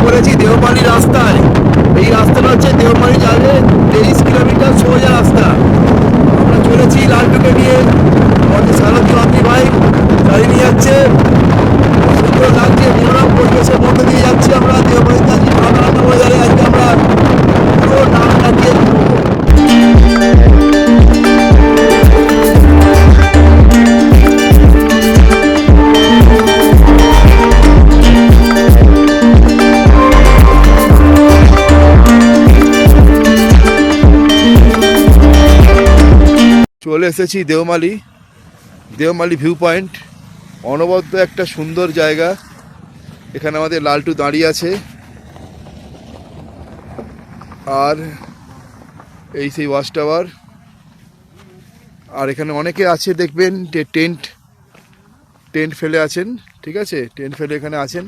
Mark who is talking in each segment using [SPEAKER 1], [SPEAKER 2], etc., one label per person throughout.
[SPEAKER 1] পড়েছি দেওমালি রাস্তায়। এই রাস্তাটা হচ্ছে দেওমালি যাবে 23 কিলোমিটার সোজা রাস্তা। আমরা চলেছি লালটুকে নিয়ে, আমাদের সারথি বাপি ভাই গাড়ি নিয়ে যাচ্ছে। সুন্দর লাগছে, মনোরম পরিবেশের মধ্যে দিয়ে যাচ্ছি আমরা দেওমালিতে। আজকে ঠান্ডা ঠান্ডা ওয়েদারে আজকে আমরা পুরো নামটা দিয়ে ঘুরবো। চলে এসেছি দেওমালি, দেওমালি ভিউ পয়েন্ট। অনবদ্য একটা সুন্দর জায়গা। এখানে আমাদের লালটু দাঁড়িয়ে আছে, আর এই সেই ওয়াচ টাওয়ার। আর এখানে অনেকে আছে দেখবেন যে টেন্ট ফেলে আছেন, ঠিক আছে, টেন্ট ফেলে এখানে আছেন।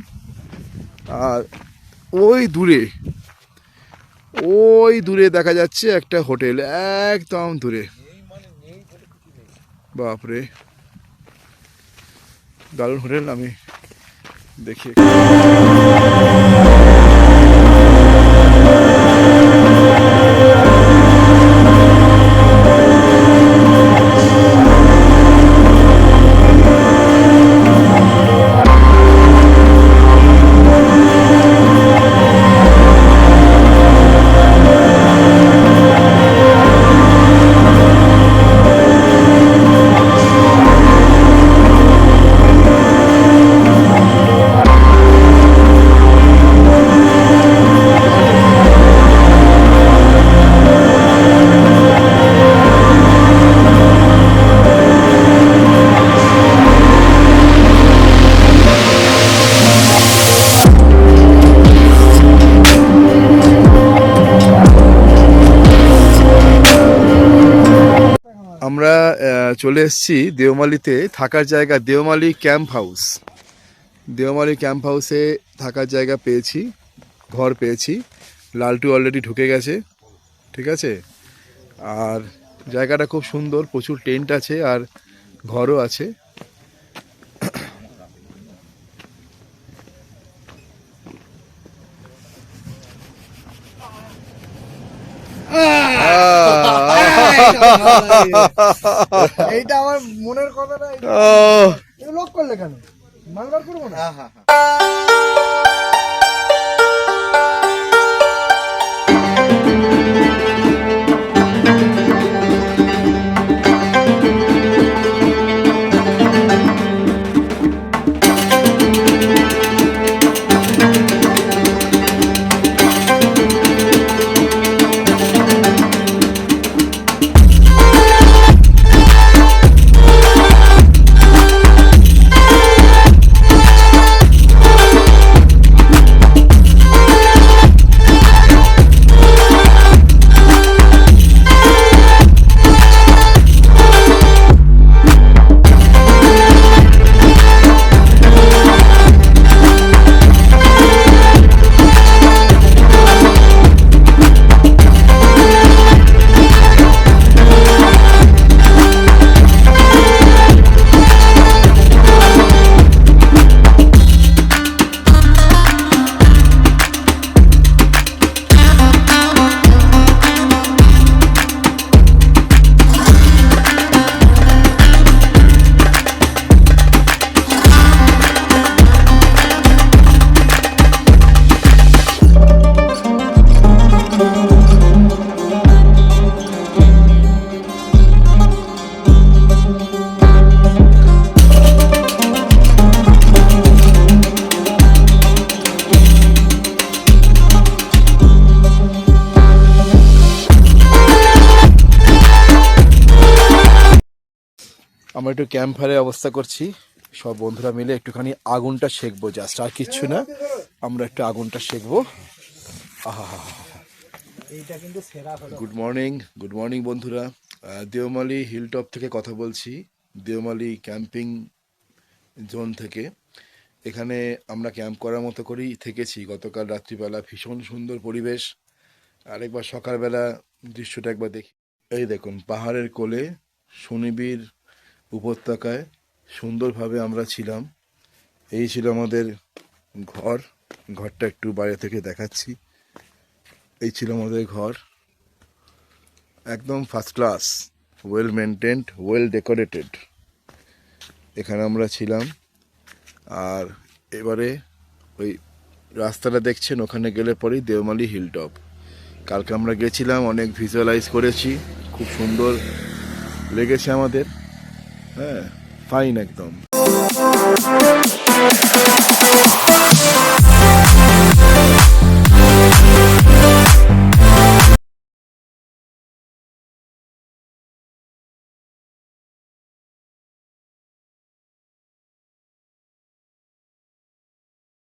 [SPEAKER 1] আর ওই দূরে দেখা যাচ্ছে একটা হোটেল, একদম দূরে। বাপরে, দারুণ হোটেল। আমি দেখি আমরা চলে এসেছি দেওমালিতে থাকার জায়গা, Deomali camp house. Deomali camp হাউসে থাকার জায়গা পেয়েছি, ঘর পেয়েছি। লালটু অলরেডি ঢুকে গেছে, ঠিক আছে। আর জায়গাটা খুব সুন্দর, প্রচুর টেন্ট আছে আর ঘরও আছে।
[SPEAKER 2] এইটা আমার মনের কথাটা লক করলে কেন? মালবার করবো না।
[SPEAKER 1] আমরা একটু ক্যাম্প ফায়ারের অবস্থা করছি, সব বন্ধুরা মিলে একটুখানি আগুনটা সেঁকবো, জাস্ট, আর কিচ্ছু না। আমরা একটু আগুনটা সেঁকবো। আহা, গুড মর্নিং বন্ধুরা। দেওমালি হিলটপ থেকে কথা বলছি, দেওমালি ক্যাম্পিং জোন থেকে। এখানে আমরা ক্যাম্প করার মতো করেই থেকেছি গতকাল রাত্রিবেলা। ভীষণ সুন্দর পরিবেশ। আরেকবার সকালবেলা দৃশ্যটা একবার দেখি। এই দেখুন, পাহাড়ের কোলে সুনিবিড় উপত্যকায় সুন্দরভাবে আমরা ছিলাম। এই ছিল আমাদের ঘর। ঘরটা একটু বাইরে থেকে দেখাচ্ছি। এই ছিল আমাদের ঘর, একদম first class, well maintained, well decorated. এখানে আমরা ছিলাম। আর এবারে ওই রাস্তাটা দেখছেন, ওখানে গেলে পরেই দেওমালি হিল টপ। কালকে আমরা গেছিলাম, অনেক ভিজুয়ালাইজ করেছি, খুব সুন্দর লেগেছে আমাদের। হ্যাঁ, ফাইন একদম।